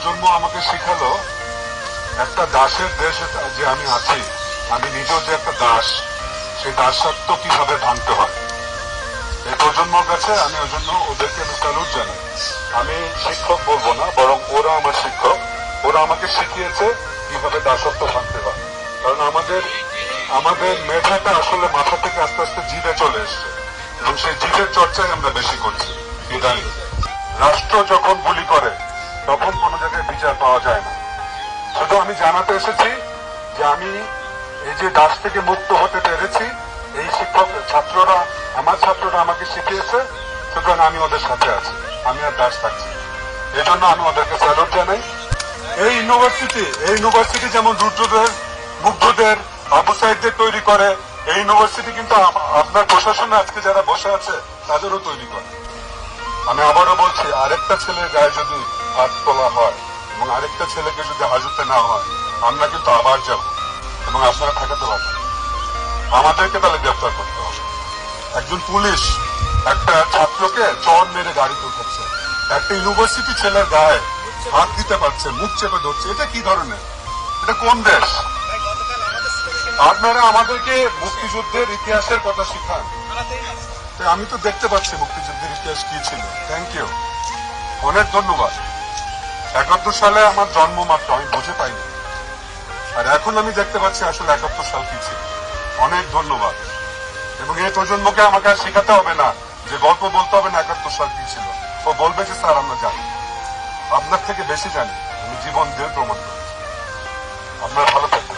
প্রজন্ম আমাকে শিখালো একটা দাসের দেশ যে আমি আছি, আমি নিজেও যে একটা দাস, সেই দাসত্ব কিভাবে ভাঙতে হয়। এই প্রজন্মের কাছে আমি ওই জন্য ওদেরকে আমি স্যালুট জানাই। আমি শিক্ষক বলবো না, বরং ওরা আমার শিক্ষক। ওরা আমাকে শিখিয়েছে কিভাবে দাসত্ব ভাঙতে হয়। কারণ আমাদের মেধাটা আসলে মাথা থেকে আস্তে আস্তে জিভে চলে এসছে, এবং সেই জিভের চর্চাই আমরা বেশি করছি ইদানিং। রাষ্ট্র যখন গুলি করে তখন কোনো জায়গায় বিচার পাওয়া যায় না। শুধু আমি জানাতে এসেছি যে আমি এই যে দাস থেকে মুক্ত হতে পেরেছি, এই শিক্ষক আমার ছাত্ররা আমাকে শিখিয়েছে, সুতরাং আমি ওদের সাথে আছি, আমি আর দাস থাকছি। এই জন্য আমি ওদেরকে স্যালুট জানাই। এই ইউনিভার্সিটি যেমন রুদ্রদের, মুগ্ধদের, আবু সাইদদের তৈরি করে, এই ইউনিভার্সিটি কিন্তু আপনার প্রশাসনে আজকে যারা বসে আছে তাদেরও তৈরি করে। আমি আবারও বলছি, আরেকটা ছেলের গায়ে যদি হাত তোলা হয় এবং আরেকটা ছেলেকে যদি হাজতে না হয়, আমরা কিন্তু আবার যাব এবং আপনারা ঠেকাতে পারবেন। আমাদেরকে তাহলে গ্রেফতার করতে হবে। একজন পুলিশ একটা ছাত্রকে চর মেরে গাড়িতে উঠাচ্ছে, একটা ইউনিভার্সিটি ছেলের গায়ে হাত দিতে পারছে, মুখ চেপে ধরছে। এটা কি ধরনের, এটা কোন দেশ? আপনারা আমাদেরকে মুক্তিযুদ্ধের ইতিহাসের কথা শিখান। আমি তো দেখতে পাচ্ছি মুক্তিযুদ্ধের ইতিহাস কি ছিল। থ্যাংক ইউ, অনেক ধন্যবাদ। 71 সালে আমার জন্ম মাত্র, আমি বুঝে পাইনি, আর এখন আমি দেখতে পাচ্ছি আসলে 71 সাল কি ছিল। অনেক ধন্যবাদ। এবং এই প্রজন্মকে আমাকে আর শেখাতে হবে না যে গল্প বলতে হবে না 71 সাল কি ছিল। ও বলবে যে স্যার আমরা জানি, আপনার থেকে বেশি জানি, আমি জীবন দিয়ে প্রমাণ করি। আপনার ভালো থাকবেন।